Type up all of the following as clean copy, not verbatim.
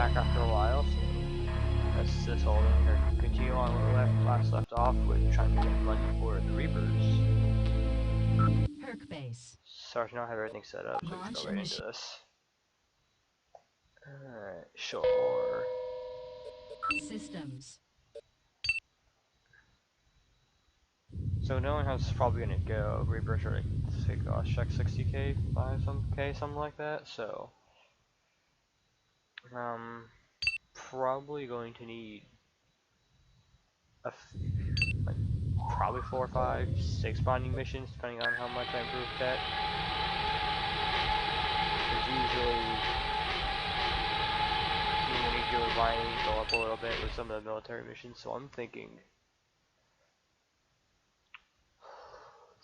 back after a while, so that's this whole thing. Or continue on where we last left off with trying to get money for the Reapers. Perk base. Sorry to not have everything set up, so let's go right into this. Alright, sure. Systems. So knowing how this is probably gonna go, Reapers are like, check 60k, buy some K, something like that, so probably going to need like probably 4, 5, 6 bonding missions, depending on how much I improve tech. Because usually when you do binding, you go up a little bit with some of the military missions. So I'm thinking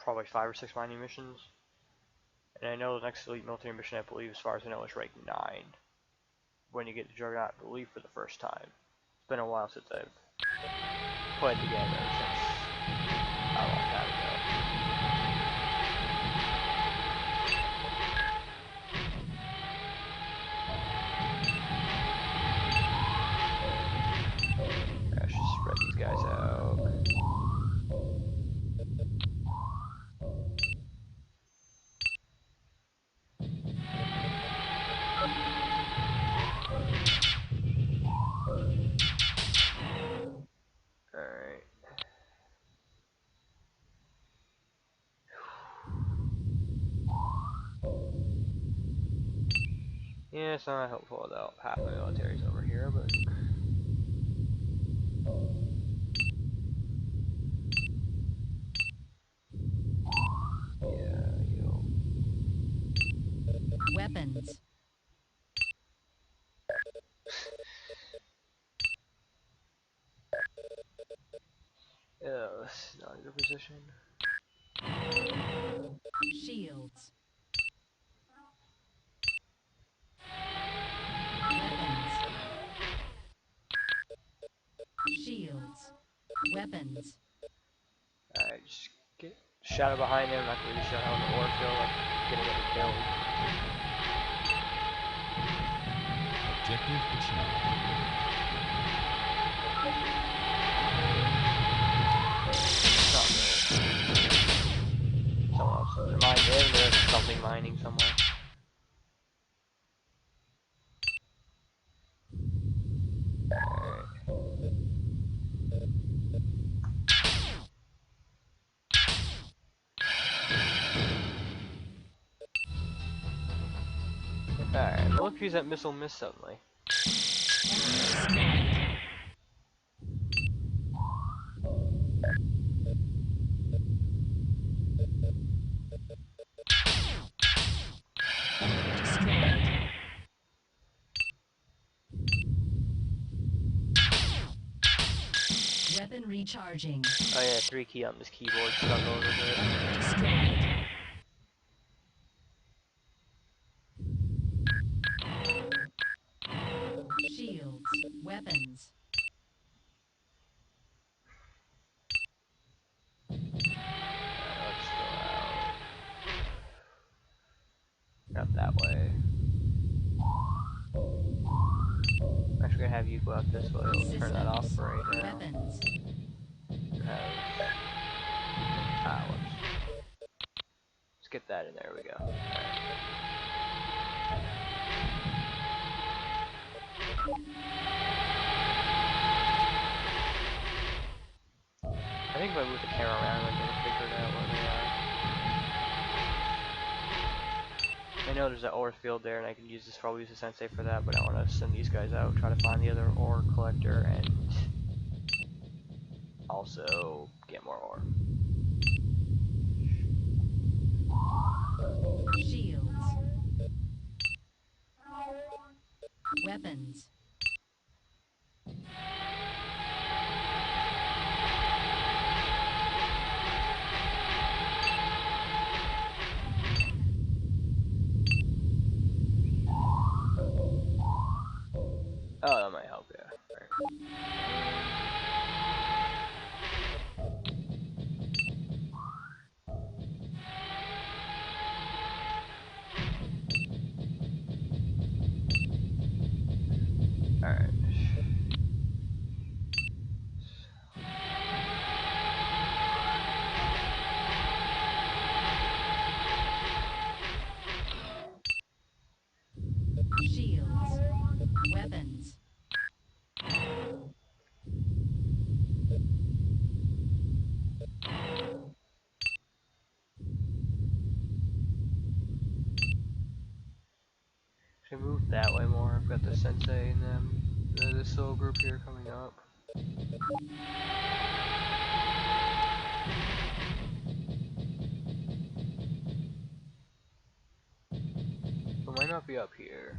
probably 5 or 6 binding missions. And I know the next elite military mission, I believe, as far as I know, is rank 9. When you get the Juggernaut, I believe, for the first time. It's been a while since I've put it together, since a long time ago. I should spread these guys out. Alright. Yeah, it's not helpful though. Half my military's over here, but yeah, yo. Weapons. Yeah, this is not a good position. Shields. Weapons. Shields. Weapons. Alright, just get shadow behind him, not really sure how the ore feel like getting it killed. Objective achieved. Not good. Someone else. Mine him, there's something mining somewhere. Alright. Alright, look who's that missile missed suddenly. Weapon recharging. Oh yeah, 3 key on this keyboard stuck over it. Shields. Weapons. Let's go out. Not that way. I'm actually gonna have you go out this way. We'll turn that off for right now. Weapons. Whoops. Let's get that in there. We go. Right. I think if I move the camera around, I can figure it out where they are. I know there's an ore field there, and I can use this, probably use the sensei for that, but I want to send these guys out, try to find the other ore collector, and also get more ore. Shields. Weapons. Oh, that might help, yeah. Right. Alright. Shields. Weapons. Should I move that way more? I've got the sensei and them, this little group here coming up. It might not be up here.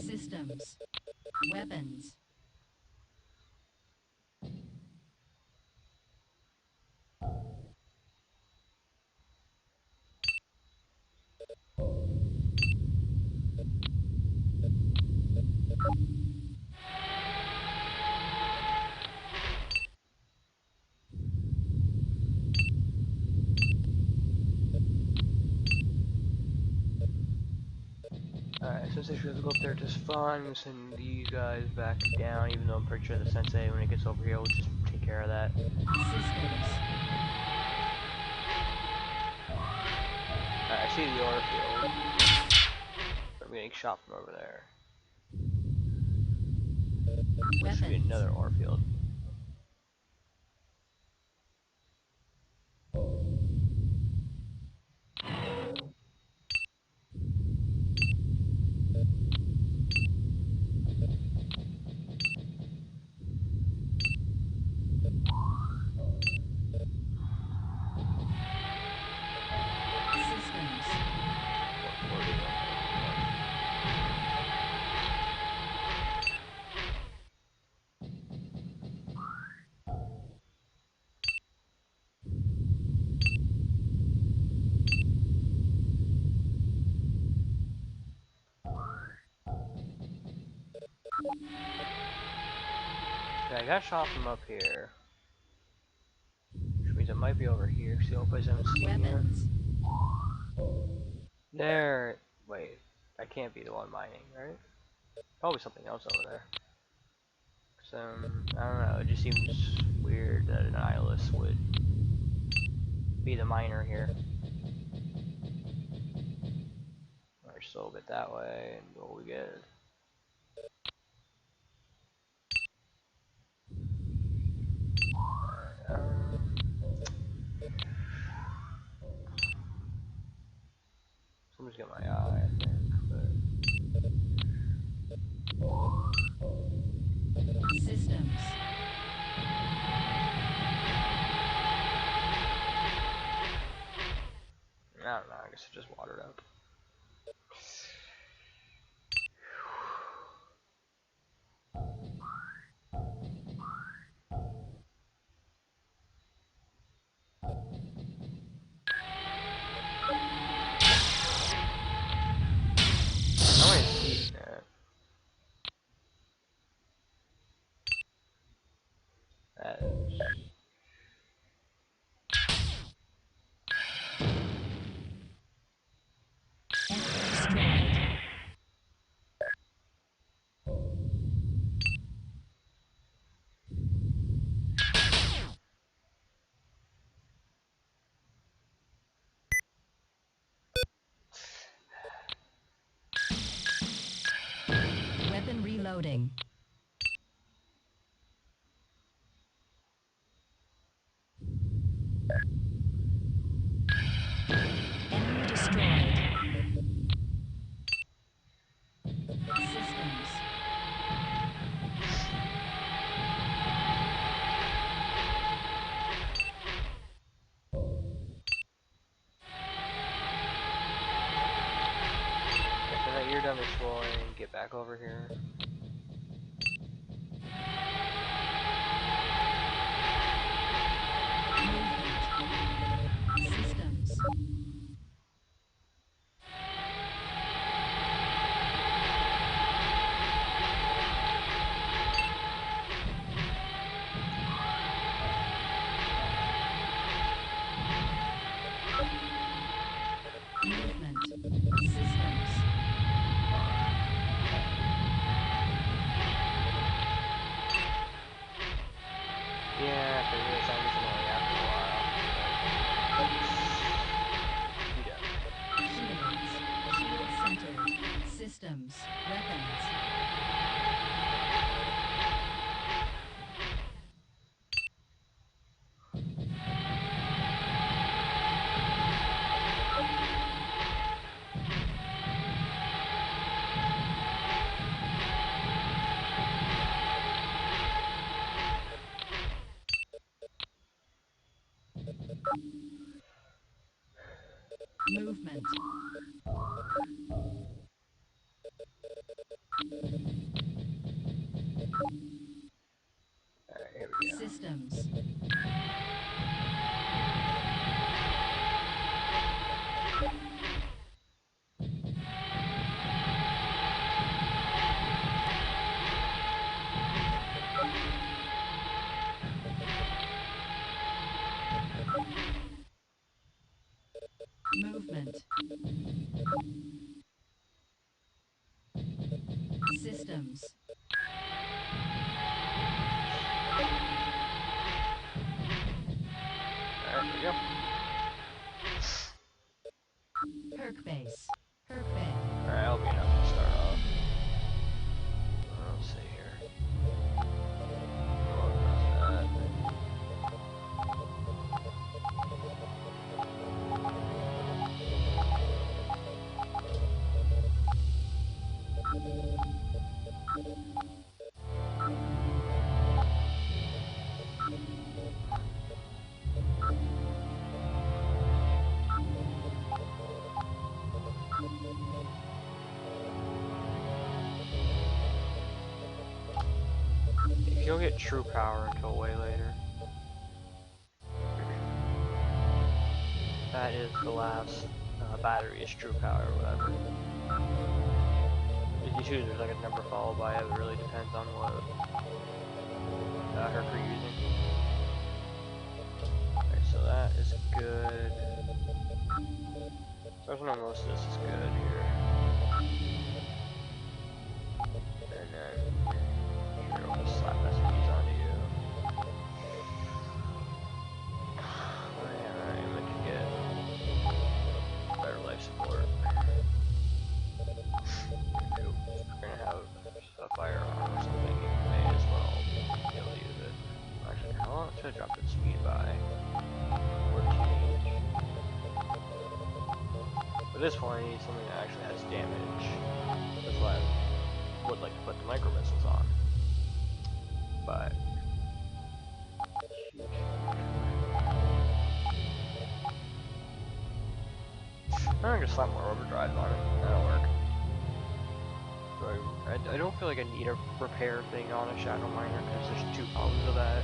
Systems. Weapons. Alright, since they should go up there just fine, I'm gonna send these guys back down, even though I'm pretty sure the sensei, when it gets over here, will just take care of that. Systems. Alright, I see the ore field. I'm getting shot from over there. There should be Weapons. another ore field. Systems. Where do you go? Yeah, I got shot from up here. Which means it might be over here. See the only place I haven't seen yet. Weapons. There. Wait, that can't be the one mining, right? Probably something else over there. I don't know. It just seems weird that an eyeless would be the miner here. Or just a little bit that way, and what we get. Someone's got my eye, I think. Systems. I don't know. I guess it just watered up. I want to see that. That is. Destroyed. Weapon reloading. Enemy destroyed. Systems. After that, you're done exploring. Get back over here. Movement. Systems. Yeah, because the sound is annoying after a while. Yeah. Shields. Shield center. Systems. Weapons. Movement. Alright, here we go. Systems. Movement. Systems. Alright, here we go. Perk base. Perk bay. Alright, that'll be enough to start off. Let's see here. Roll past that. You don't get true power until way later. That is the last battery is true power or whatever. If you choose, there's like a number followed by it. It really depends on what herc you're using. Alright, so that is good. So I know most of this is good here. And then here we'll just slap SPs onto you. Alright, I'm gonna get better life support. We're gonna have a firearm or something, you may as well be able to use it. Actually, how long should I drop its speed by? 14. At this point, I need something that actually has damage. That's why I would like to put the micro missiles on. But I'm gonna slap more overdrive on it. That'll work. So I don't feel like I need a repair thing on a Shadow Miner because there's two problems with that.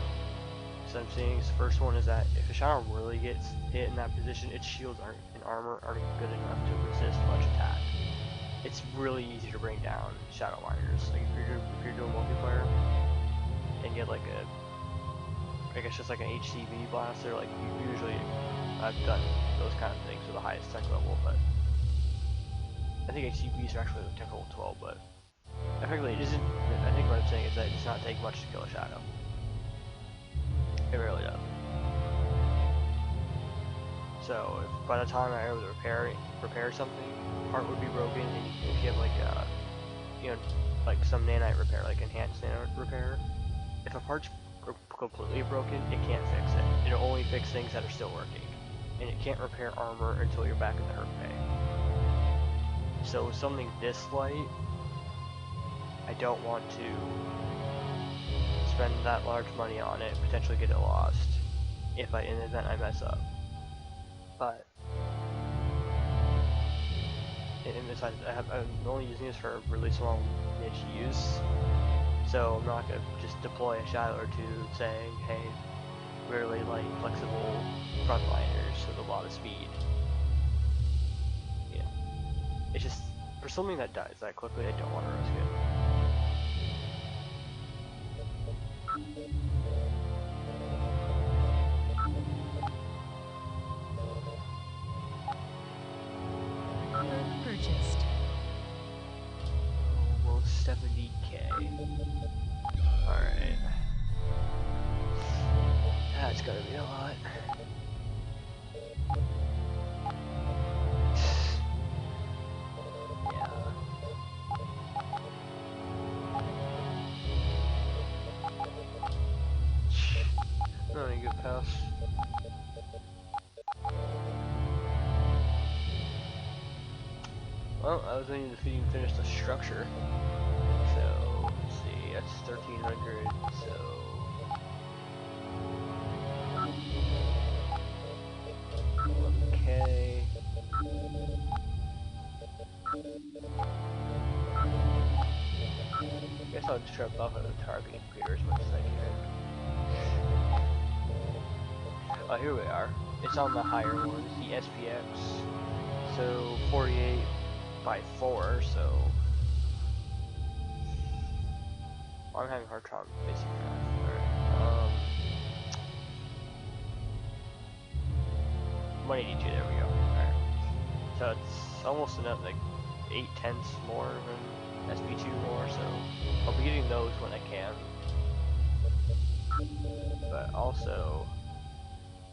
So I'm seeing the first one is that if a Shadow really gets hit in that position, its shields and armor aren't good enough to resist much attack. It's really easy to bring down Shadow Miners. Like if you're doing multiplayer and you get like I guess just like an HCV blaster, like usually I've done those kind of things with the highest tech level, but I think HCVs are actually tech level 12, but effectively it isn't. I think what I'm saying is that it does not take much to kill a Shadow. It really does. So if by the time I able to repair something, part would be broken, and if you have like you know, like some nanite repair, like enhanced nanite repair, if a part's completely broken, it can't fix it. It'll only fix things that are still working, and it can't repair armor until you're back in the herc bay. So with something this light, I don't want to spend that large money on it, potentially get it lost, if in the event I mess up. But and besides, I'm only using this for a really small niche use, so I'm not gonna just deploy a shadow or two saying, hey, really light, flexible frontliners with a lot of speed. Yeah, it's just for something that dies that quickly, I don't want to risk it. Purchased. Almost 70k. Alright. gonna be a lot. Yeah. Not a good pass. Well, I was waiting to see you finish the structure. So, let's see, that's 1300, so... Okay. I guess I'll just try to buff out the targeting computer as much as I can. Oh, here we are. It's on the higher ones, the SPX. So, 48 by 4, so... Oh, I'm having a hard time basic math. Alright. 182, there we go. Alright. So it's almost enough, like 8/10 more than SB2 more, so I'll be getting those when I can. But also,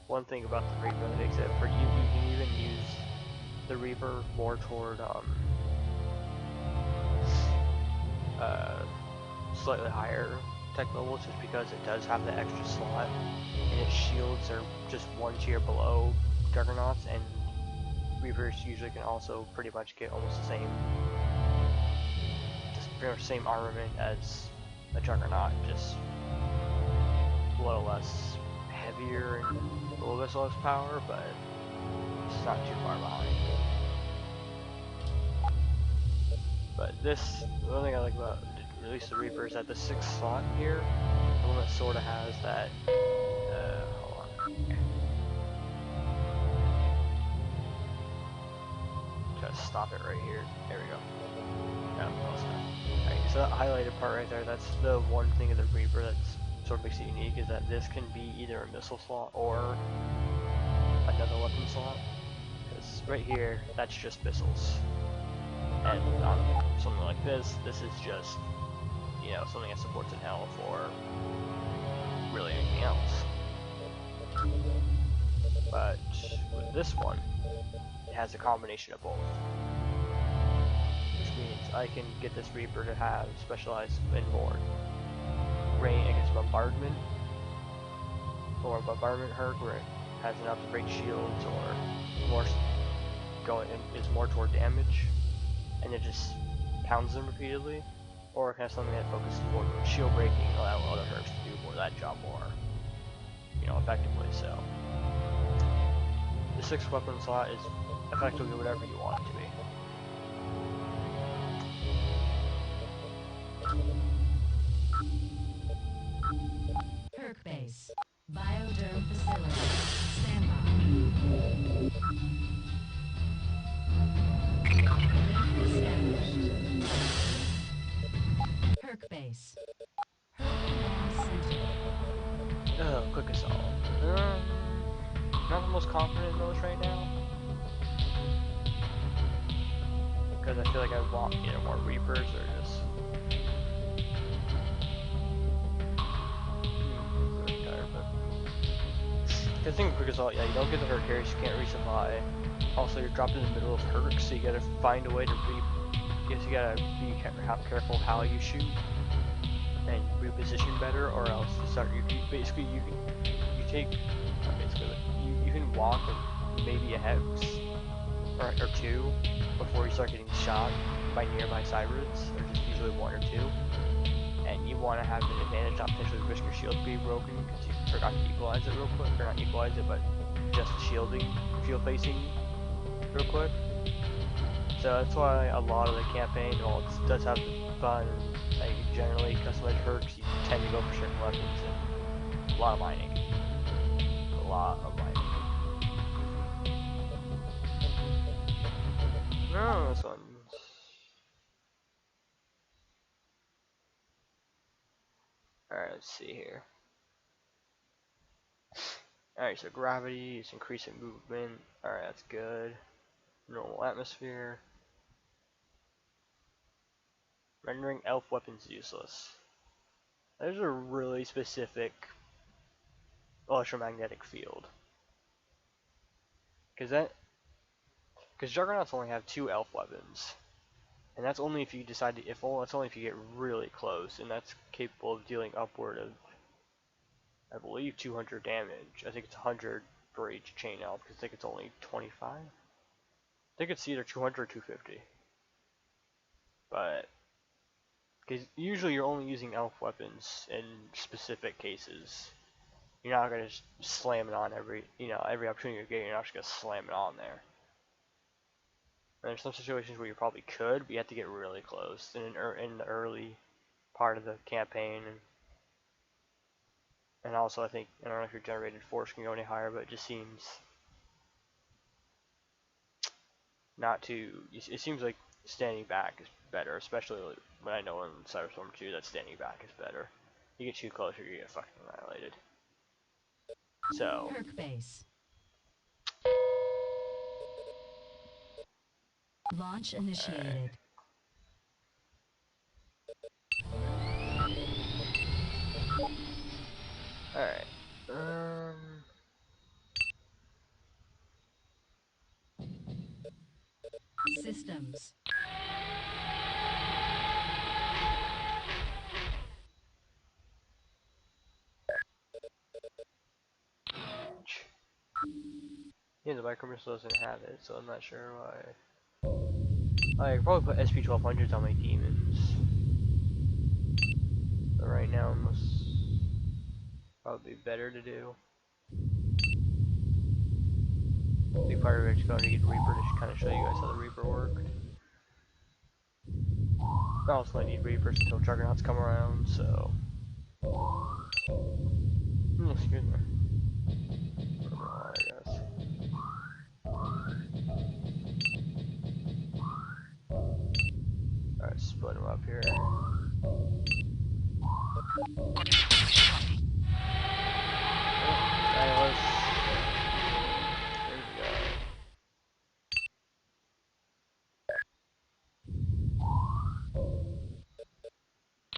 one thing about the Reaper that makes it for you can even use the Reaper more toward slightly higher tech levels, just because it does have the extra slot, and its shields are just one tier below Juggernauts, and Reapers usually can also pretty much get almost the same, just pretty much same armament as a Juggernaut, just a little less heavier and a little bit less power, but it's not too far behind. But this, the one thing I like about at least the Reaper is that the 6th slot here, the one that sort of has that, hold on. Try to stop it right here. There we go. No, close enough. Alright, so that highlighted part right there, that's the one thing of the Reaper that's sort of makes it unique, is that this can be either a missile slot or another weapon slot. Because right here, that's just missiles. And on something like this, this is just, you know, something that supports an L for really anything else. But with this one, it has a combination of both. Which means I can get this Reaper to have specialized in more range against bombardment, or bombardment hurt where it has enough to break shields, or more going is more toward damage, and it just pounds them repeatedly, or it has something that focuses more on shield breaking and allow other hercs to do more of that job more, you know, effectively. So the 6th weapon slot is effectively whatever you want it to be. Perk base. Bioderm facility. Standby. Link established. Perk base. Perk command center. Oh, quick assault. Not the most confident in those right now, because I feel like I want either more Reapers or just. The thing with quick assault, yeah, you don't get the hurt carries, you can't resupply. Also, you're dropped in the middle of hercs, so you gotta find a way to guess you gotta be careful how you shoot and reposition better, or else you start. You basically you take not basically, but you can walk with maybe a hex or two before you start getting shot by nearby cybrids, or just usually one or two. And you want to have an advantage, not potentially risk your shield being broken because you forgot to equalize it real quick, or not equalize it, but just shielding, shield facing real quick. So that's why a lot of the campaign, while it does have fun, like generally customized perks, you tend to go for certain weapons and a lot of mining. A lot of mining. No, this one. Alright, let's see here. Alright, so gravity is increasing movement. Alright, that's good. Normal atmosphere. Rendering elf weapons useless. There's a really specific electromagnetic field. Because Juggernauts only have 2 elf weapons. And that's only if you decide to, that's only if you get really close, and that's capable of dealing upward of, I believe, 200 damage. I think it's 100 for each chain elf, because I think it's only 25. I think it's either 200 or 250. But, because usually you're only using elf weapons in specific cases. You're not going to just slam it on every opportunity you're getting, you're not just going to slam it on there. And there's some situations where you probably could, but you have to get really close in the early part of the campaign. And also, I don't know if your generated force can go any higher, but it just seems not to. It seems like standing back is better, especially when I know in Cyberstorm 2 that standing back is better. You get too close, or you get fucking annihilated. So. Perk base. Launch initiated. Alright. Systems. Yeah, the micro missile doesn't have it, so I'm not sure why. I could probably put SP-1200s on my demons. But right now, it must probably be better to do. Big part of it's going to get Reaper to kind of show you guys how the Reaper worked. I also might need Reapers until Juggernauts come around, so. Excuse me. I guess. Alright, split them up here. Alright, there we go.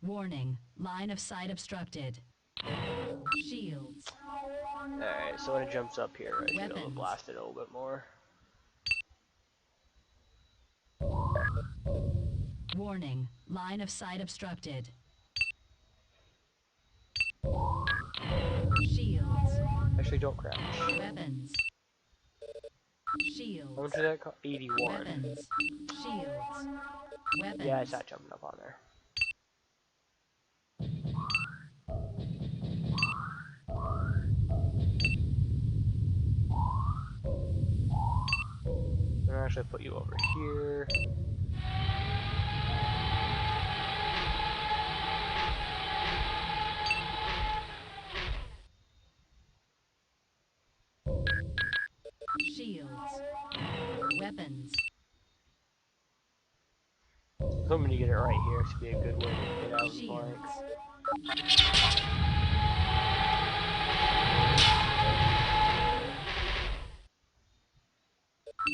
Warning. Line of sight obstructed. Shields. Alright, so when it jumps up here, I should be able to Weapons. blast it a little bit more. Warning. Line of sight obstructed. Shields. Actually, don't crash. Weapons. Shields. How much did that cost? 81. Weapons. Shields. Weapons. Yeah, it's not jumping up on there. I'm gonna actually put you over here. Shields. Weapons. I'm gonna get it right here. This would be a good way to get out of the Shields. flank.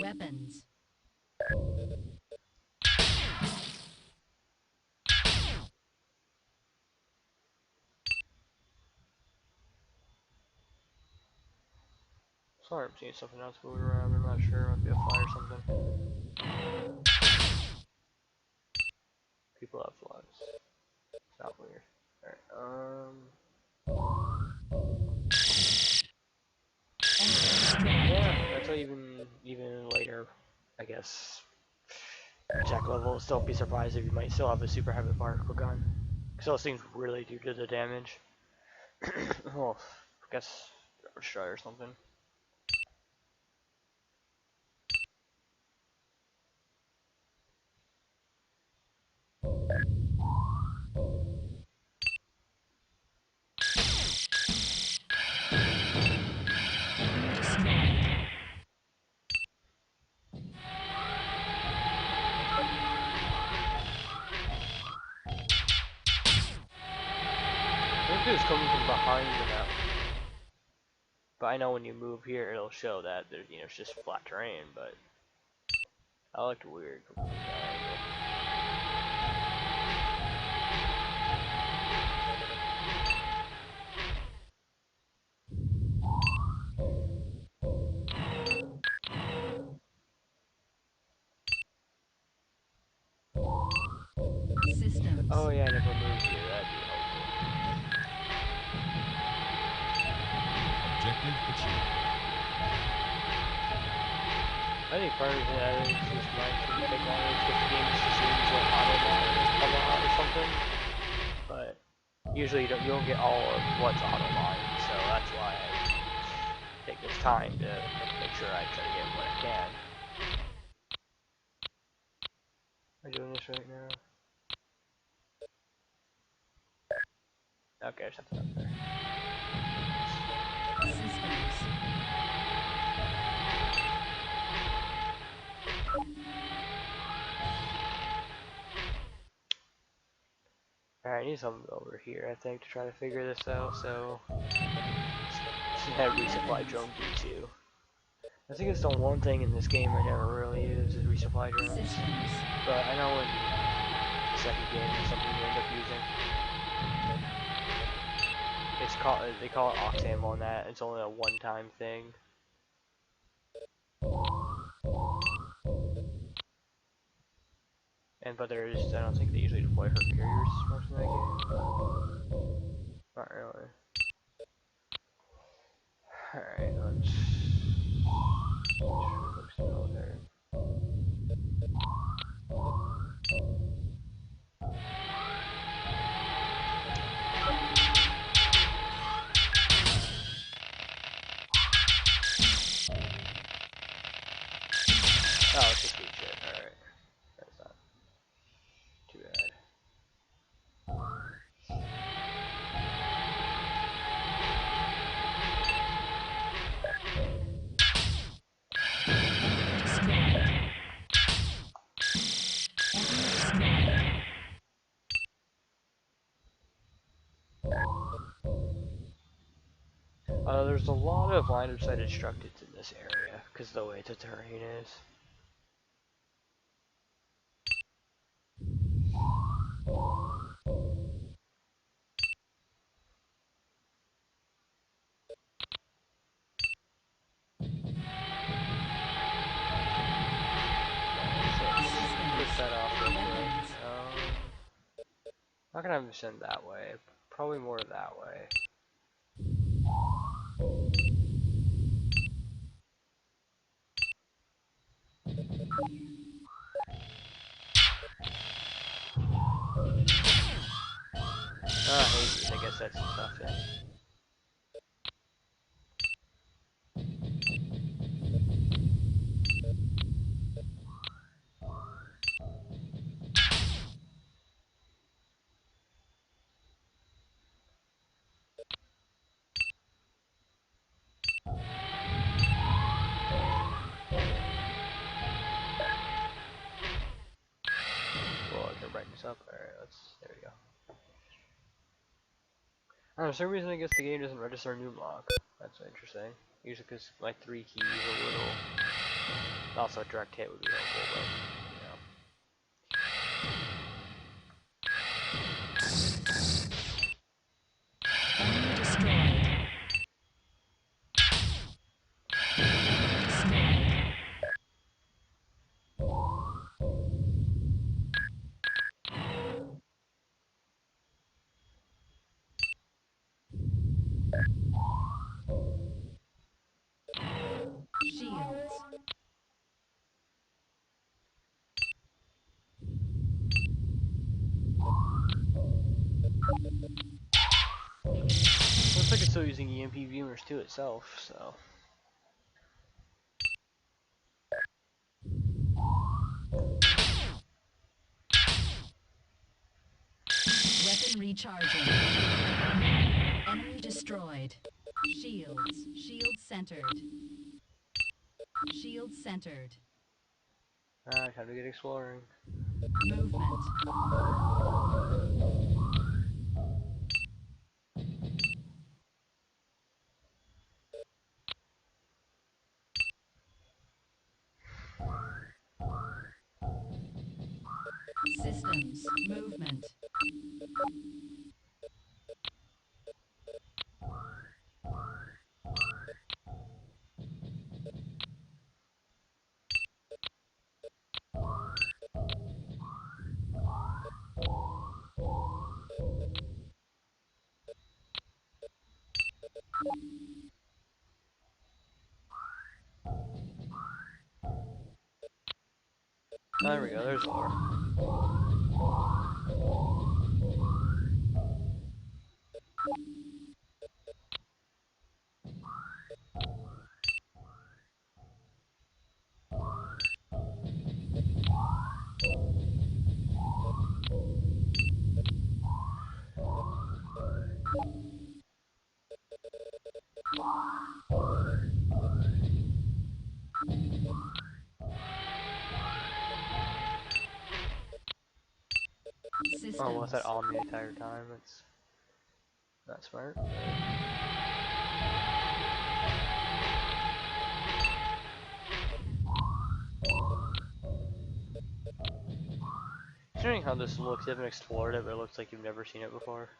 Weapons. Sorry, I'm seeing something else moving around. I'm not sure. It might be a fly or something. People have flies. It's not weird. Alright, yeah, that's why even later, I guess, attack levels, don't be surprised if you might still have a super heavy particle gun. Because those things really do the damage. Well, I guess, try or something. I think it's coming from behind the map. But I know when you move here, it'll show that there's, it's just flat terrain, but I looked weird from that angle. Oh yeah, I never moved here. That'd be helpful. Objective achieved. I think part of the reason that is just mine shouldn't take long is because the game just assumes that auto mine is a lot or something. But usually you don't get all of what's auto mine, so that's why I take this time to make sure I try to get what I can. Am I doing this right now? Okay, there's something up there. Systems. Alright, I need something over here, I think, to try to figure this out, so... Had resupply drone V2. I think it's the one thing in this game I never really use is resupply drones. Systems. But I know in the second game it's something you end up using. It's called, they call it ox ammo on that, it's only a one-time thing. But there's, I don't think they usually deploy hurt carriers much in that game. Not really. Alright, let's focus on military. Oh, it's just good shit, alright. That's not too bad. There's a lot of line of sight obstructed in this area, because of the way the terrain is. Push that off real quick. Not gonna have him send that way. Probably more that way. I guess that's tough then. Well, I can brighten this up. Alright, there we go. I don't know, for some reason I guess the game doesn't register new lock. That's interesting. Usually because my 3 keys are a little... Also a direct hit would be helpful, but... Enemy destroyed. Shields. Looks like it's still using EMP beamers too itself, so... Weapon recharging. Enemy destroyed. Shields. Shields centered. Shields centered. Alright, time to get exploring. Movement. Systems. Movement. There we go, there's lore. Oh, was that Systems. on the entire time? That's not smart. Considering how this looks, you haven't explored it, but it looks like you've never seen it before.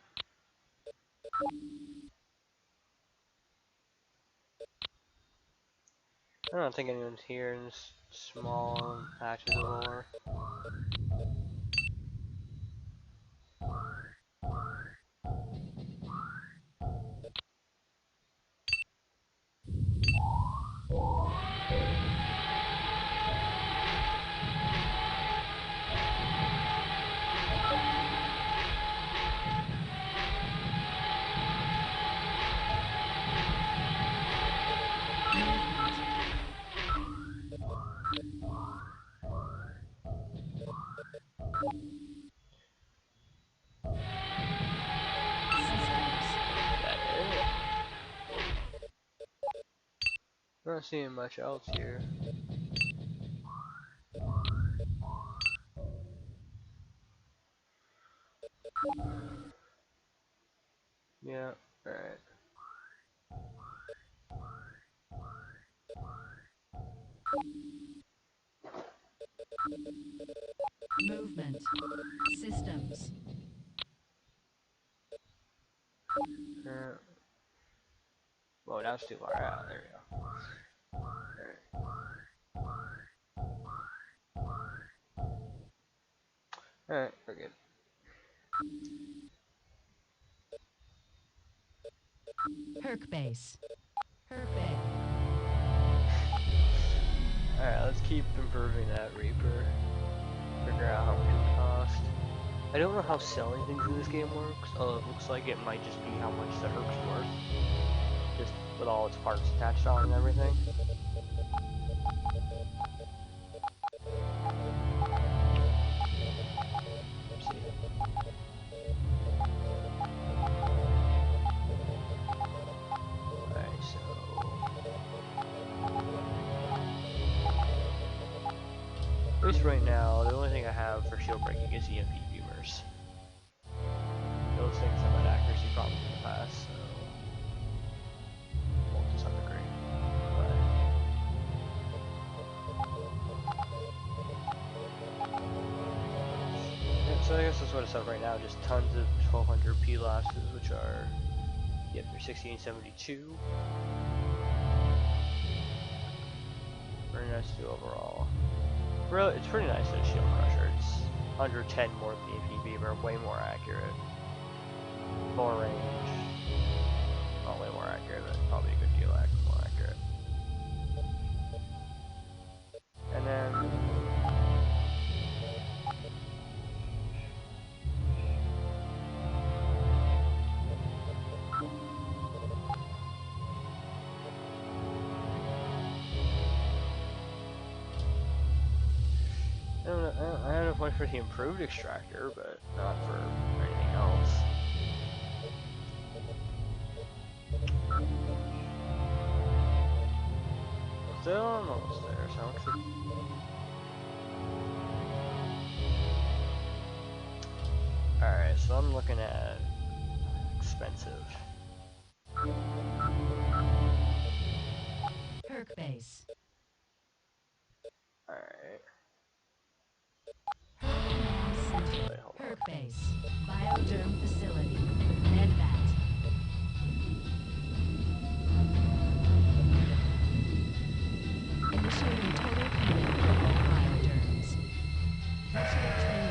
I don't think anyone's here in this small patches of lore. I'm not seeing much else here. Yeah, alright. Movement. Systems. Whoa, now it's too far out. There we go. Alright, we're good. Perk base. Perk base. Alright, let's keep improving that Reaper. Figure out how much it would cost. I don't know how selling things in this game works. It looks like it might just be how much the Herc's worth. Just with all its parts attached on and everything. Let's see. Alright, so... at least right now, the only thing I have for shield breaking is EMP beamers. Those things have had accuracy problems in the past, so... well, to some degree. But... yeah, so I guess that's what it's up right now, just tons of 1200 P-lapses, which are... yep, they're 1672. Very nice to do overall. Really, it's pretty nice as a shield crusher. It's 110 more than the AP beamer, way more accurate. More range. Not way more accurate, but probably a good deal more accurate. And then... I don't know if I went for the improved extractor, but not for anything else. Still almost there, so it should... alright, so I'm looking at expensive. Perk base. Alright. Center. Wait, hold on. Perk base. Bioderm facility. Medvat. Initiating total command of all bioderms. Veteran training.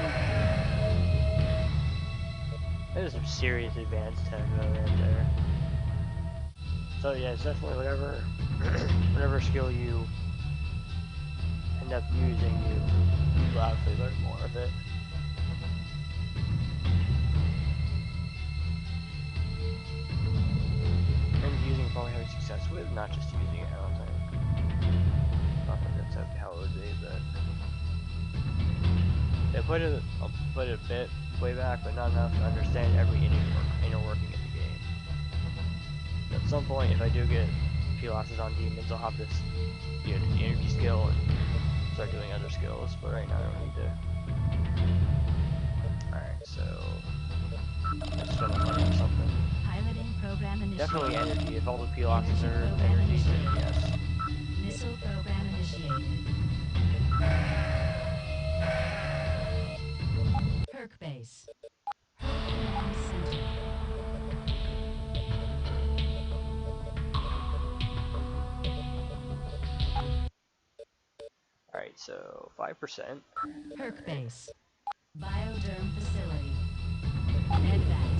That is some serious advanced tech right there. So yeah, it's definitely whatever skill you end up using, you obviously learn more of it. And using probably having success with, not just using it, I don't think. I don't think that's how it would be, but they put it a bit way back, but not enough to understand every inner working of the game. At some point, if I do get a few losses on demons, I'll have this the energy skill and start doing other skills, but right now I don't need to. Alright, so let's spend the money on something. Piloting program initiated. Definitely energy. If all the P losses are program energy, then initiated. yes. Missile program initiated. Perk base. Perk command center. Alright, so 5%. Perk base. Bioderm facility. Medvat.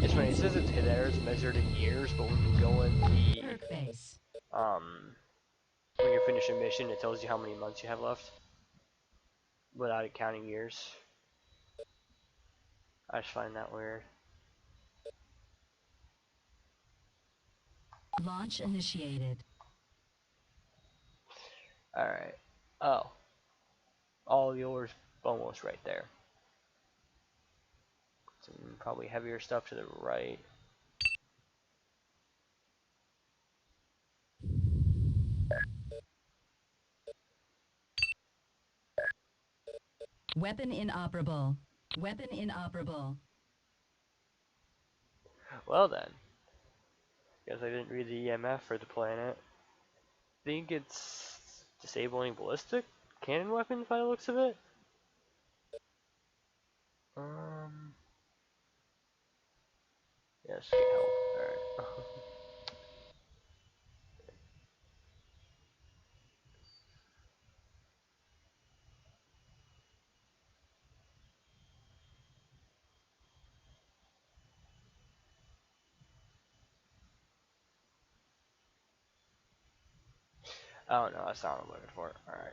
It's funny, it says it's there, it's measured in years, but when you go in the Perk base. when you finish a mission, it tells you how many months you have left without it counting years. I just find that weird. Launch initiated. Alright. Oh. All yours almost right there. Some probably heavier stuff to the right. Weapon inoperable. Weapon inoperable. Well then. Guess I didn't read the EMF for the planet. Think it's disabling ballistic cannon weapons by the looks of it. Yes, get help. Alright. Oh no, that's not what I'm looking for. Alright.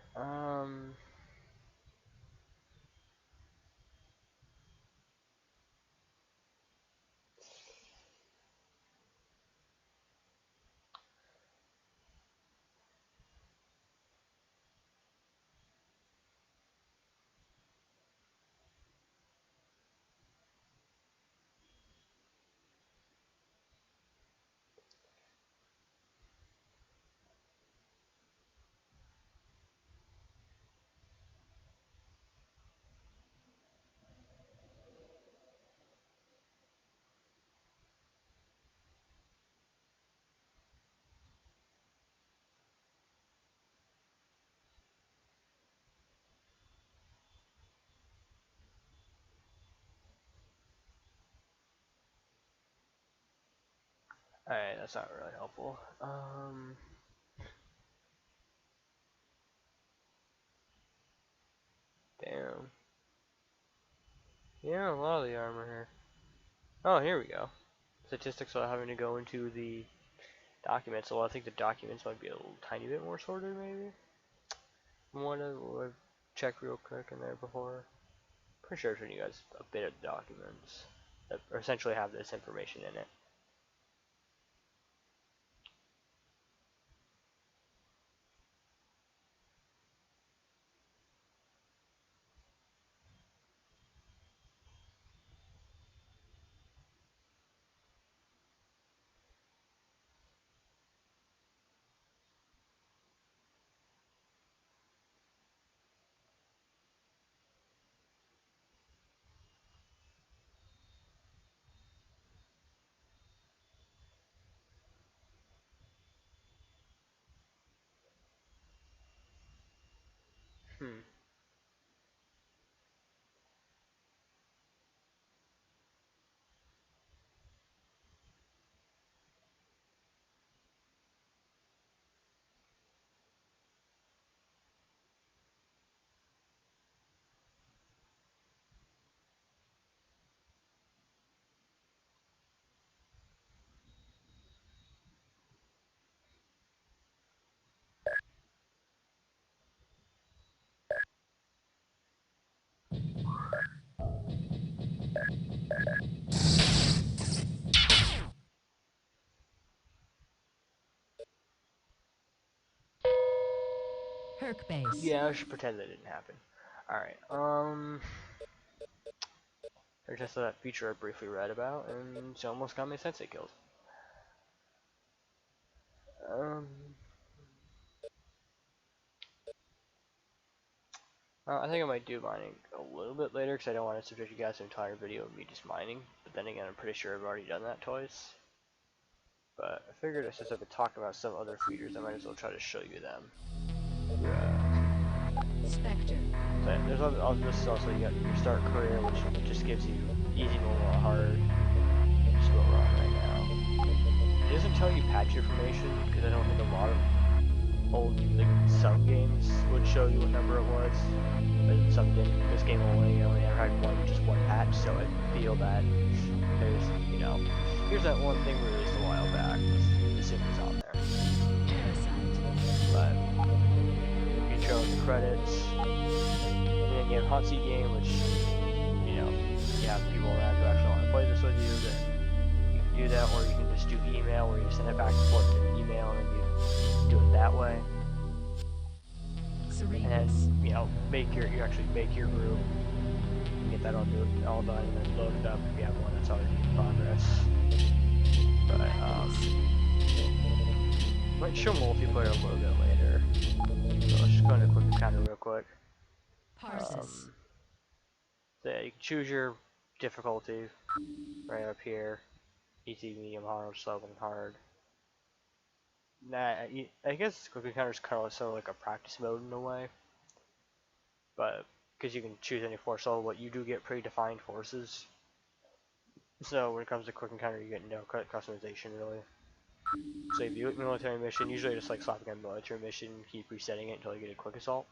Alright, that's not really helpful. Damn. Yeah, a lot of the armor here. Oh, here we go. Statistics without having to go into the documents. So I think the documents might be a little tiny bit more sorted, maybe. I want to check real quick in there before. Pretty sure I've shown you guys a bit of documents that essentially have this information in it. Hmm. Herc base. Yeah, I should pretend that didn't happen. Alright, there's just that feature I briefly read about, and she almost got me sensei killed. Um, I think I might do mining a little bit later, because I don't want to subject you guys to an entire video of me just mining, but then again, I'm pretty sure I've already done that twice. But I figured since I've been talking about some other features, I might as well try to show you them. Spectre. So there's this is also you got your start career, which just gives you easy, normal, hard. Just what we're on right now. It doesn't tell you patch information because I don't think a lot of old some games would show you what number it was. But some didn't. This game only ever had just one patch, so I feel that there's here's that one thing we released a while back. Let's assume it's on there. Parasite. But you show the credits, and then you have hot seat game, which you have people around who actually want to play this with you. Then you can do that, or you can just do email, where you send it back and forth in email, and you do it that way. Cerebus. And then you actually make your group, and get that all done, and then load it up if you have one that's already in progress. But might show multiplayer a little bit later. So let's just go into quick encounter real quick. Parsis. So yeah, you can choose your difficulty right up here. Easy, medium, hard, slow, and hard. Nah, I guess quick encounter is kind of sort of like a practice mode in a way. But because you can choose any force level, but you do get predefined forces. So when it comes to quick encounter, you get no customization really. So if you do a military mission, usually I just like slapping on military mission, keep resetting it until you get a quick assault.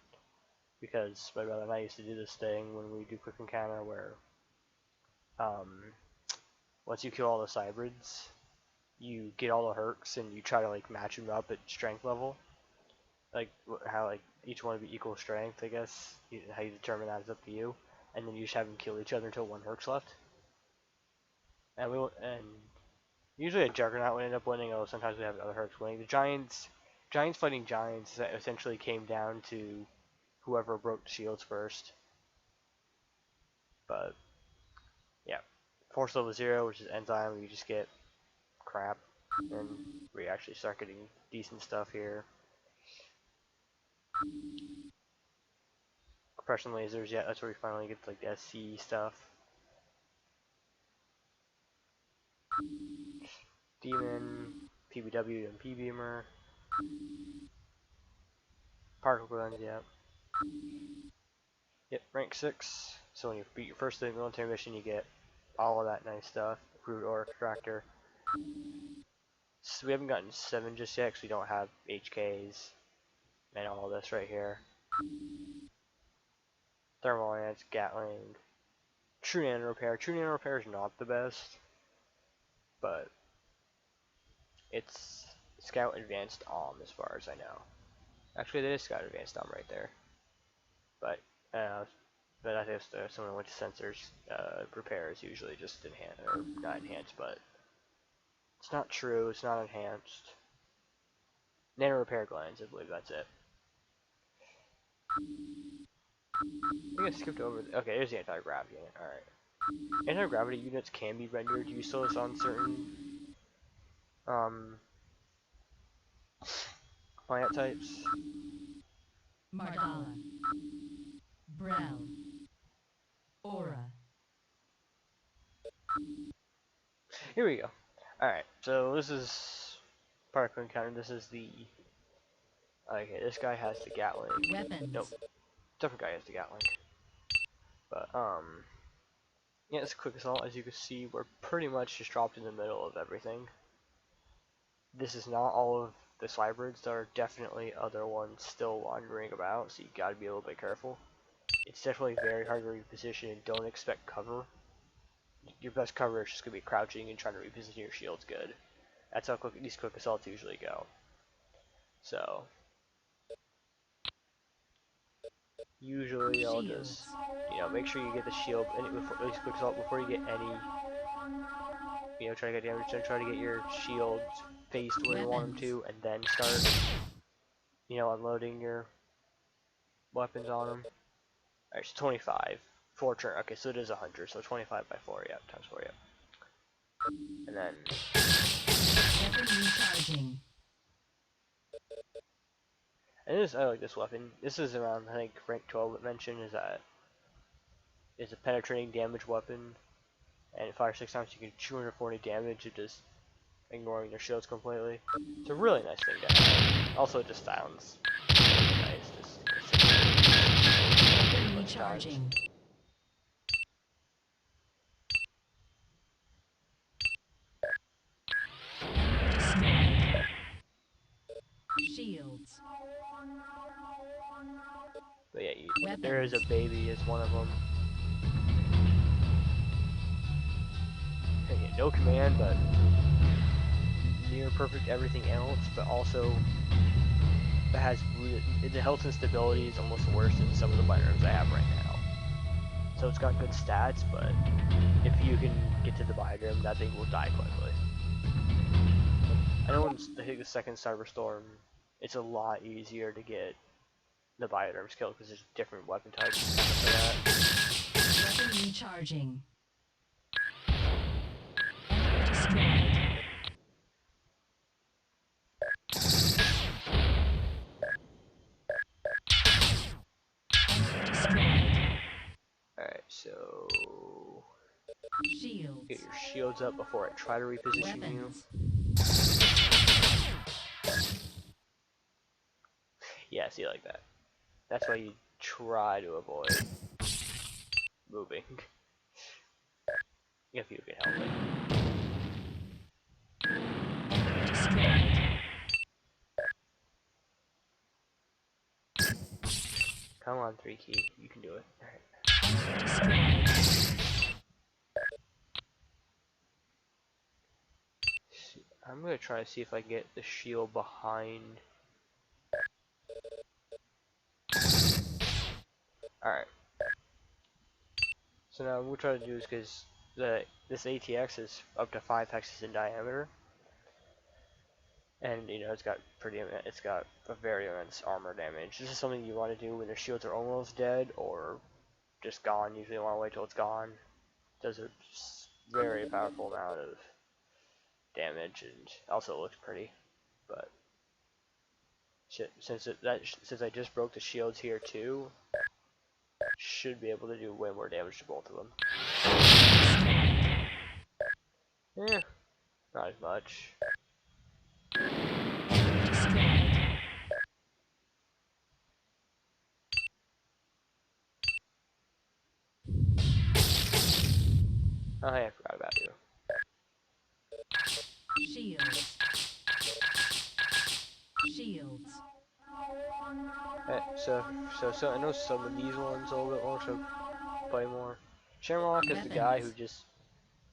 Because my brother and I used to do this thing when we do quick encounter where once you kill all the cybrids, you get all the hercs and you try to like match them up at strength level. Like how like each one would be equal strength, I guess. How you determine that is up to you. And then you just have them kill each other until one herc's left. And usually a Juggernaut would end up winning, although sometimes we have other hercs winning. The Giants fighting Giants that essentially came down to whoever broke the shields first. But yeah, force level 0, which is enzyme, you just get crap, and we actually start getting decent stuff here. Compression lasers, yeah, that's where we finally get like the SC stuff. Demon, PBW, and P-Beamer. Particle guns, yeah. Yep, rank 6. So when you beat your first military mission, you get all of that nice stuff. Crude ore extractor. So we haven't gotten 7 just yet because we don't have HKs and all of this right here. Thermal lance, Gatling. True nano repair. True nano repair is not the best, but it's Scout Advanced as far as I know. Actually, there is Scout Advanced right there. But I think someone went to sensors. Repair is usually just enhanced, or not enhanced, but it's not true. It's not enhanced. Nano repair glands, I believe that's it. I think I skipped over. Okay, there's the anti-gravity unit. All right. Anti-gravity units can be rendered useless on certain plant types. Mardala. Brel. Aura. Here we go. Alright, so this is particle encounter. This is the. Okay, this guy has the Gatling. Weapons. Nope. Different guy has the Gatling. But, yeah, it's a quick assault. As you can see, we're pretty much just dropped in the middle of everything. This is not all of the cybrids. There are definitely other ones still wandering about, so you gotta be a little bit careful. It's definitely very hard to reposition, and don't expect cover. Your best cover is just going to be crouching and trying to reposition your shields good. That's how these quick assaults usually go. So, usually I'll just, make sure you get the shield before at least quick assault before you get any, try to get damage, then try to get your shields faced where you want them to, and then start, unloading your weapons on them. Alright, so 25. 4 turn. Okay, so it is 100. So 25 by 4, yeah, times 4, yeah. And then Weapon recharging. I like this weapon. This is around, I think, rank 12 it mentioned is that it's a penetrating damage weapon, and it fires 6 times, you can do 240 damage of just ignoring their shields completely. It's a really nice thing to have. Also, it just sounds really nice. Just Weapon a bunch of times. recharging. Shields. But yeah, there is a baby as one of them. Yeah, no command, but near perfect everything else, but also it has the health and stability is almost worse than some of the biomes I have right now. So it's got good stats, but if you can get to the biodrome, that thing will die quickly. I know I think the second Cyberstorm, it's a lot easier to get the biodromes killed because there's different weapon types for that. Weapon recharging. Alright, so Shields. get your shields up before I try to reposition Weapons. you. Yeah, see, like that. That's why you try to avoid moving. If you can help it. Come on, 3 key. You can do it. Alright. I'm gonna try to see if I can get the shield behind. Alright. So now what we're trying to do is because this ATX is up to 5 hexes in diameter. And you know it's got a very immense armor damage. This is something you want to do when the shields are almost dead or just gone. Usually you want to wait till it's gone. It does a very powerful amount of damage and also looks pretty. But since I just broke the shields here too, should be able to do way more damage to both of them. Yeah, not as much. Oh hey, I forgot about you. Shields. Shields. Right, so I know some of these ones a little bit more, so play more. Shamrock is the guy who just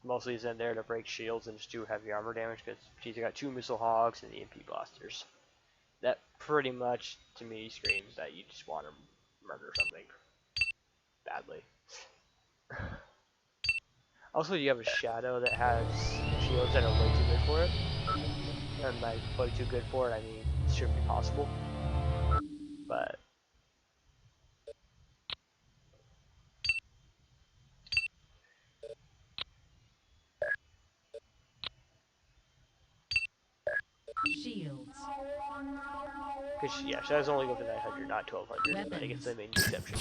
mostly is in there to break shields and just do heavy armor damage because he's got 2 missile hogs and the EMP blasters. That pretty much to me screams that you just want to murder something badly. Also, you have a shadow that has shields that are way too good for it. And by way too good for it, I mean it should be possible. But Shields. because yeah, shadows only go for 900, not 1200. But I guess they made an exception.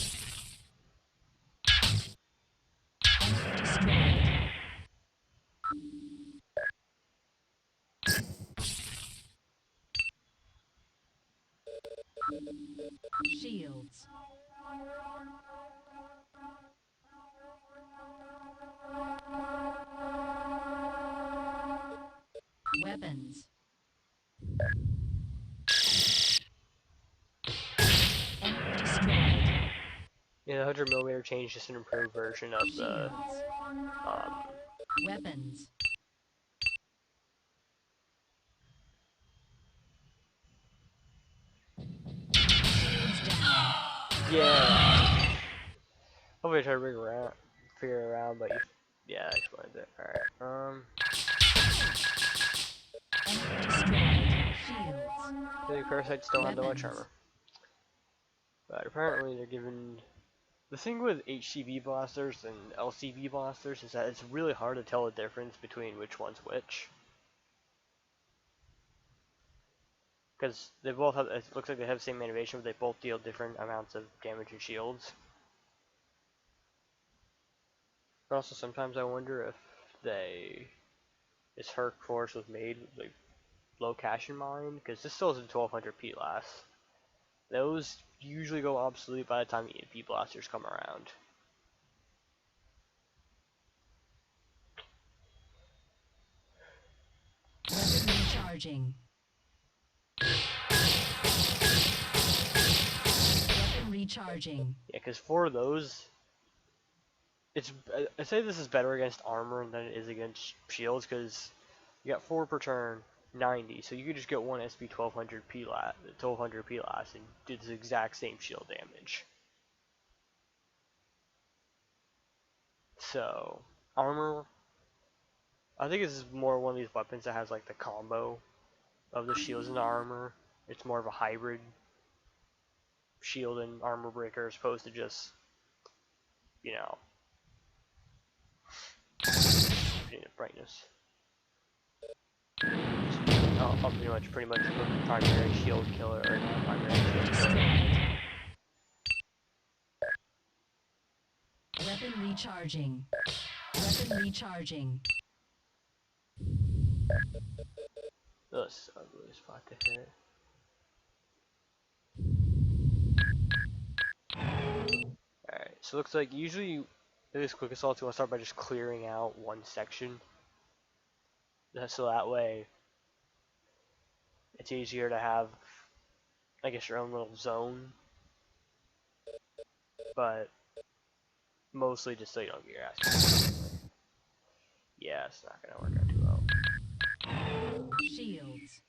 Shields. Weapons. Yeah, the 100mm change is just an improved version of the Weapons. yeah. Hopefully I try to figure around, but yeah, I explained it. Alright, Shields. the parasites don't have that much Weapons. armor. But apparently they're given... The thing with HCV blasters and LCV blasters is that it's really hard to tell the difference between which one's which. Because they both have, it looks like they have the same animation, but they both deal different amounts of damage and shields. But also sometimes I wonder if this Herc Force was made with like low cash in mind, because this still has a 1200 P last. Those usually go obsolete by the time the EMP blasters come around. Weapon recharging. Weapon recharging. Yeah, because for those, I say this is better against armor than it is against shields, because you got 4 per turn, 90, so you could just get one SP 1200 P last and do the exact same shield damage. So armor, I think this is more one of these weapons that has like the combo of the shields and the armor. It's more of a hybrid shield and armor breaker as opposed to just, you know, the brightness. I'll pretty much the primary shield killer or not primary shield killer. Weapon recharging. Weapon recharging. This ugly spot to hit. Alright, so it looks like usually this quick assault you want to start by just clearing out one section. So that way it's easier to have, I guess, your own little zone. But mostly just so you don't get your ass kicked. Yeah, it's not gonna work out too well. Shields.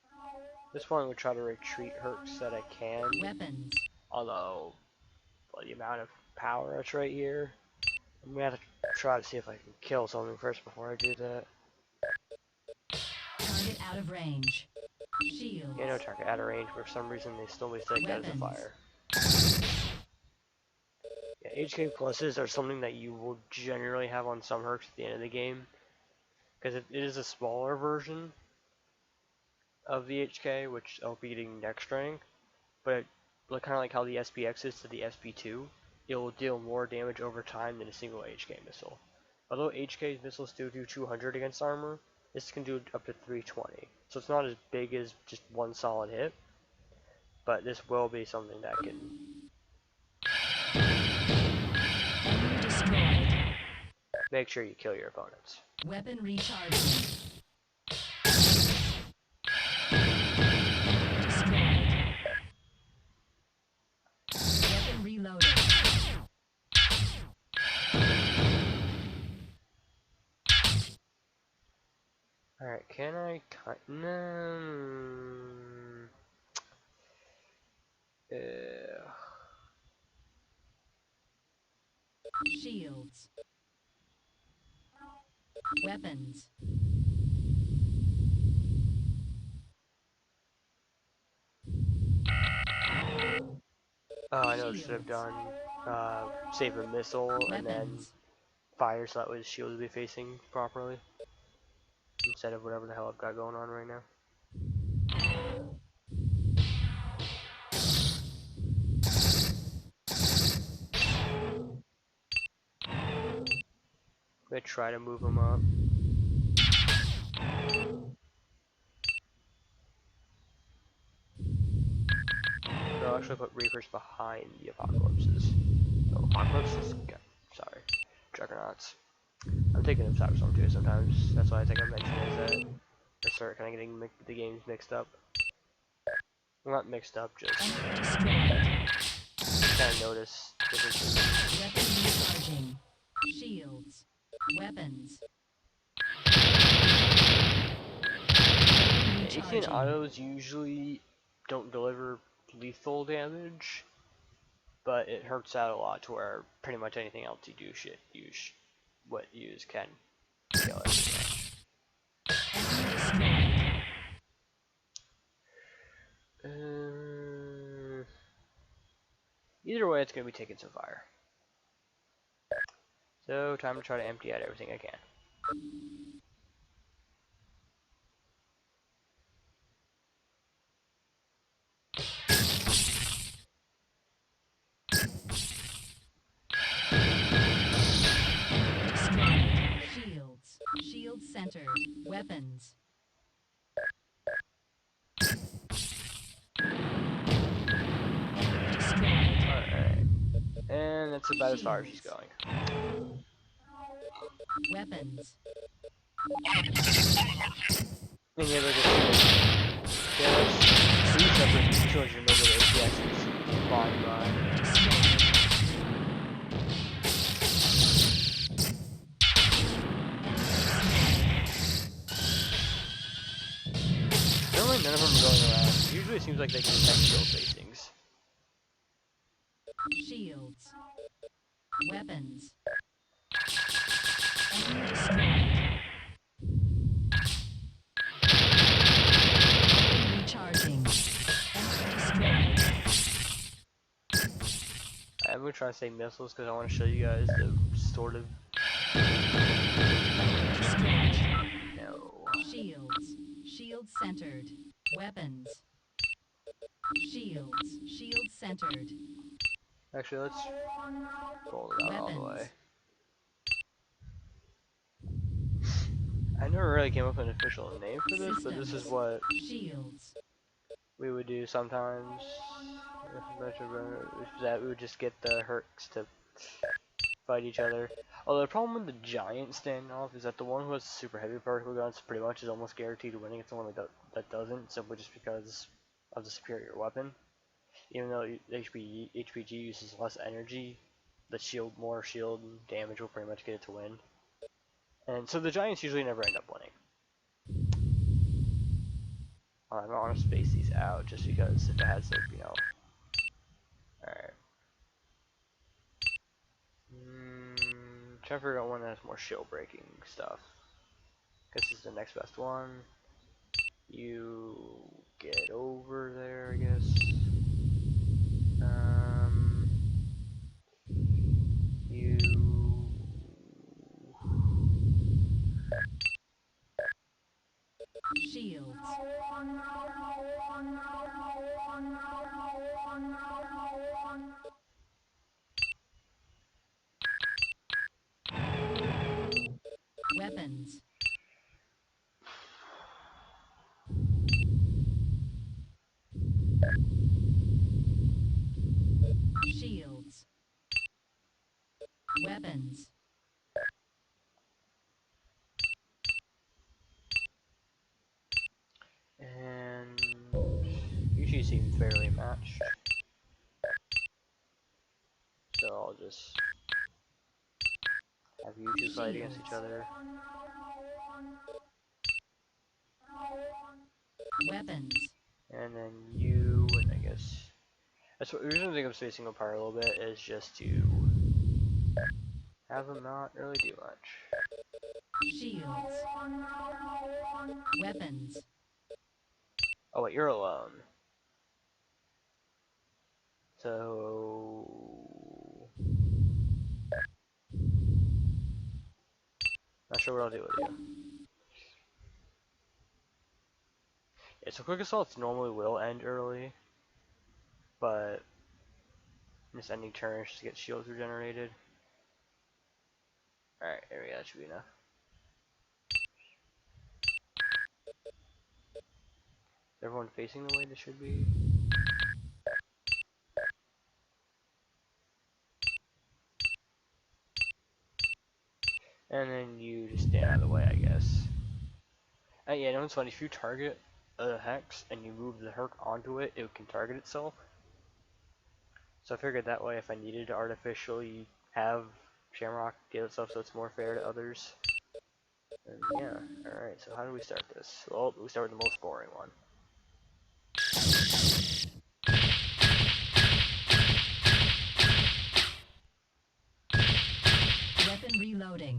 This point I'm gonna try to retreat Hercs that I can. Weapons. Although, well, the amount of power that's right here, I'm gonna have to try to see if I can kill something first before I do that. Target out of range. Shields. Yeah, no target out of range, but for some reason they still mistake that as a fire. Yeah, HK pluses are something that you will generally have on some Hercs at the end of the game, because it is a smaller version of the HK, which I'll be getting next strength, but kind of like how the SPX is to the SP2, it will deal more damage over time than a single HK missile. Although HK missiles do 200 against armor, this can do up to 320. So it's not as big as just one solid hit, but this will be something that can... Enemy destroyed. Make sure you kill your opponents. Weapon recharging. Weapon reloaded. Alright, can I cut? No. Shields. Weapons. Oh, I know what I should have done. Save a missile and then Weapons. fire so that way the shield will be facing properly. Instead of whatever the hell I've got going on right now. I'm gonna try to move him up. No, I'll actually put Reapers behind the Apocalypses. No, Apocalypses? Sorry. Juggernauts. I'm thinking of Cyberstorm too sometimes. That's why I think I mentioned is that I start kind of getting the games mixed up. Well, not mixed up, just kind of notice differences. Weapon recharging. Shields. Weapons. Yeah, 18 autos usually don't deliver lethal damage, but it hurts out a lot to where pretty much anything else you do should use what you use can kill it. Either way, it's going to be taking some fire. So, time to try to empty out everything I can. Shields. Shield centered. Weapons. Alright. And that's about as far as she's going. Weapons. And yeah, look at this. Yeah, that's 3 separate 200 millimeter APXs flying by. Normally none of them are going around. Usually it seems like they can detect shield facings. Shields. Weapons. Enemy destroyed. Recharging. Enemy destroyed. I'm gonna try to say missiles because I want to show you guys the sort of. No. Shields. Shield centered. Weapons. Shields. Shield centered. Actually, let's roll it out all the way. I never really came up with an official name for this, but this is what Shields. we would do sometimes. That we would just get the Hercs to fight each other. Although the problem with the giant standoff is that the one who has super heavy particle guns pretty much is almost guaranteed winning. It's the one that doesn't, simply just because of the superior weapon. Even though HPG uses less energy, the more shield damage will pretty much get it to win. And so the giants usually never end up winning. I don't want to space these out just because if it has like, you know. Alright. Try to figure out one that has more shield breaking stuff. Guess this is the next best one. You get over there, I guess. You. Shields. Weapons. Shields. Weapons. And usually seem fairly matched. So I'll just have you two fight against each other. Weapons. And then you, and I guess that's what the reason I think I'm spacing apart a little bit is just to have them not really do much. Shields. Weapons. Oh wait, you're alone. So not sure what I'll do with you. Yeah, so quick assaults normally will end early, but this ending turn just to get shields regenerated. Alright, there we go, that should be enough. Is everyone facing the way they should be? And then you just stand out of the way, I guess. Yeah, no, it's funny. If you target a hex and you move the Herc onto it, it can target itself. So I figured that way if I needed to artificially have Shamrock get itself so it's more fair to others. And yeah, alright, so how do we start this? Well, we start with the most boring one. Weapon reloading.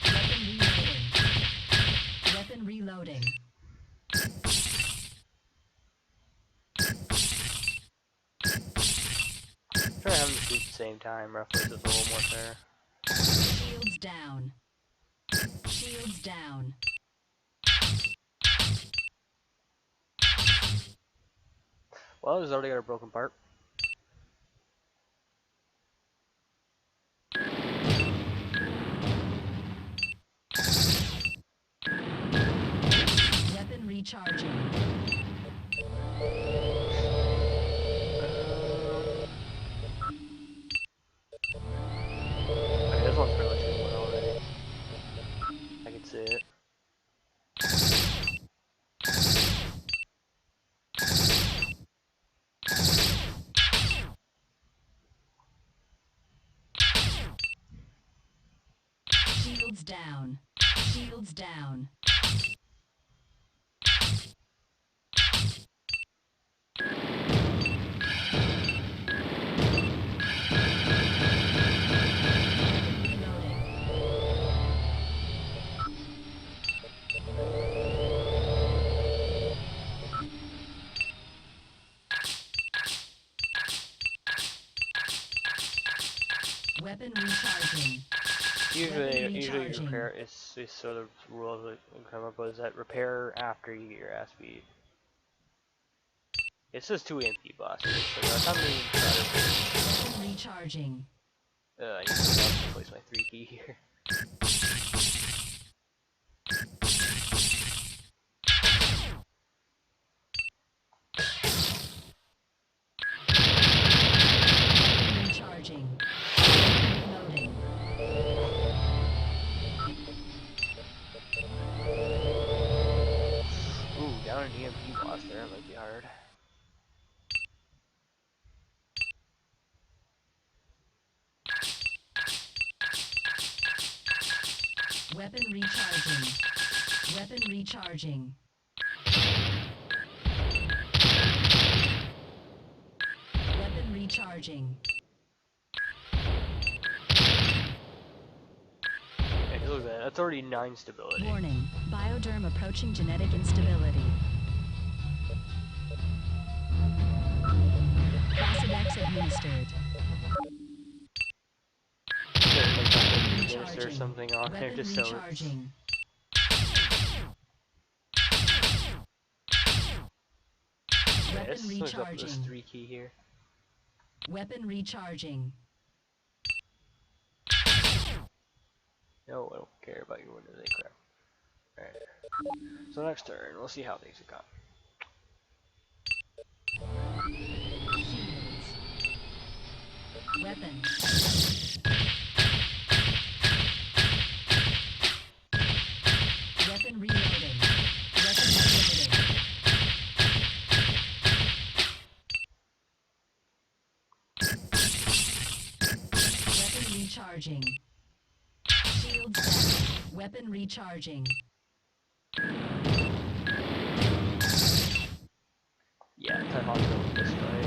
Weapon reloading. Weapon reloading. time roughly, so it's a little more fair. Shields down. Shields down. Well, it's already got a broken part. Weapon recharging. Okay, this one's pretty much in one already. I can see it. Shields down. Shields down. Weapon recharging. Usually repair is sort of rules that come up with that repair after you get your ass beat. It says 2 EMP blasters, so that's how many Weapon recharging. I need to replace my 3 key here. Recharging. Reloading. Ooh, down an EMP blaster, that might be hard. Weapon recharging. Weapon recharging. Weapon recharging. Okay, look at that, that's already 9 stability. Warning. Bioderm approaching genetic instability. Placidex administered. Administer something on there Weapon just so it's... recharging. Yeah, Weapon this swings up with this recharging. 3 key here. Weapon recharging. No, I don't care about your windows, they crap. Alright. So next turn, we'll see how things have gone. Shields. Weapon. Weapon reloading. Weapon reloading. Weapon recharging. Shields down. Weapon recharging. Yeah, I thought I'd go this way.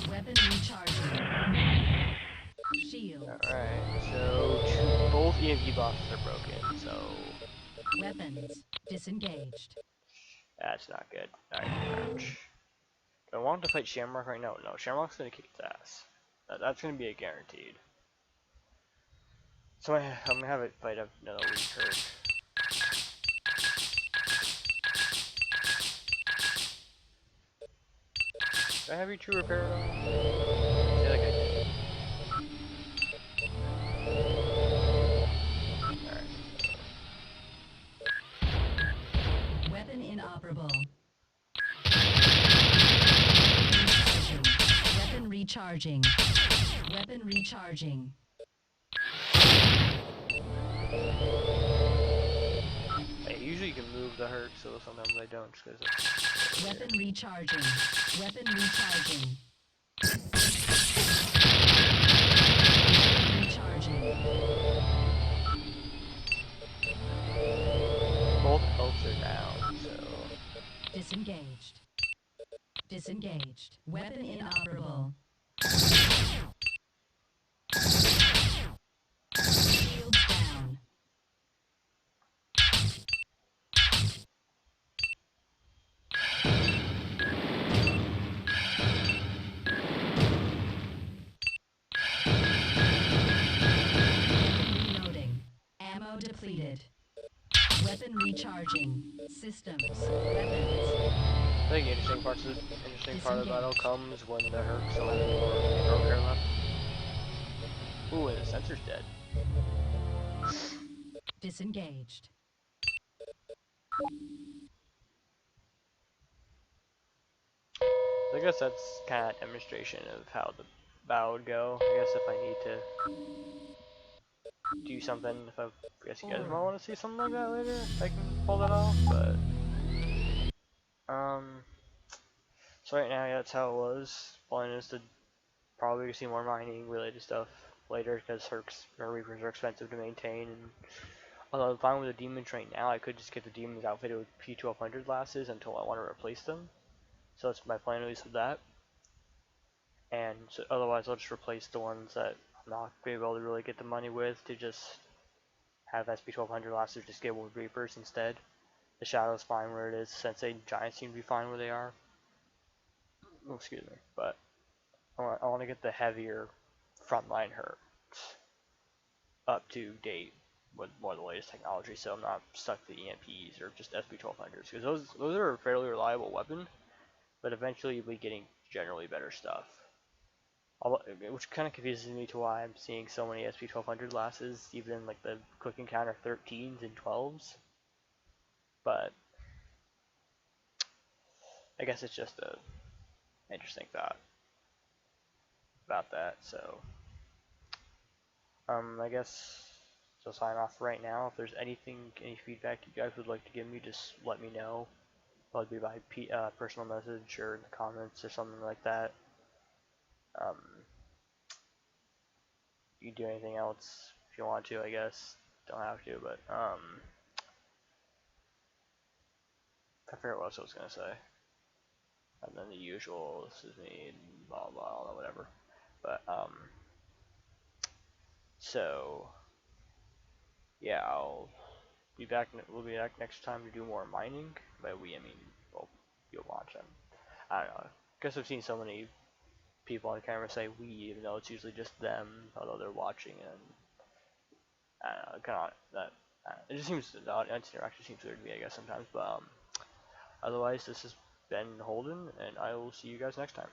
Weapon recharging. Shields. Alright, so both EMP bosses are broken, so Weapons disengaged. that's not good. Alright, crouch. Do I want to fight Shamrock right now? No, Shamrock's gonna kick its ass. That's gonna be a guaranteed. So I'm gonna have it fight another weak hurt. Do I have your true repair at all? I feel like I did. Alright. Weapon inoperable. Recharging. Weapon recharging. Hey, usually you can move the hurt, so sometimes I don't just because it's... Weapon recharging. Weapon recharging. Recharging. Both healths are down, so... Disengaged. Disengaged. Weapon inoperable. Shields down. completed. Weapon recharging. Systems. Weapons. I think the interesting part of the battle comes when the Herc still has more hero care left. Ooh, and the sensor's dead. Disengaged. So I guess that's kind of a demonstration of how the battle would go. I guess if I need to do something, I guess you guys might want to see something like that later, if I can pull that off, but, so right now, yeah, that's how it was. Plan is to probably see more mining related stuff later, because Hercs or Reapers are expensive to maintain, and although I'm fine with the demons right now, I could just get the demons outfitted with P1200 lasses until I want to replace them. So that's my plan, at least with that. And so otherwise, I'll just replace the ones that I'm not going to be able to really get the money with to just have SP1200 lasses just get with Reapers instead. The Shadow's fine where it is. Sensei and Giants seem to be fine where they are. Oh, excuse me. But I want to get the heavier frontline Hercs up to date with more of the latest technology, so I'm not stuck to EMPs or just SP1200s, because those are a fairly reliable weapon, but eventually you'll be getting generally better stuff. Which kind of confuses me to why I'm seeing so many SP1200 lasses, even in like the quick encounter 13s and 12s. But I guess it's just a interesting thought about that. So I guess so. Sign off right now. If there's any feedback you guys would like to give me, just let me know. Whether it be by personal message or in the comments or something like that. Um, you can do anything else if you want to, I guess. Don't have to, but I forget what else I was gonna say. And then the usual, this is me, blah blah blah, whatever. But so yeah, we'll be back next time to do more mining. By we, I mean, well, you'll watch them. I don't know. Guess I've seen so many people on camera say we, even though it's usually just them, although they're watching, and I don't know, kind of that. It just seems the audience interaction seems weird to me, I guess sometimes. But otherwise, this has been Holden, and I will see you guys next time.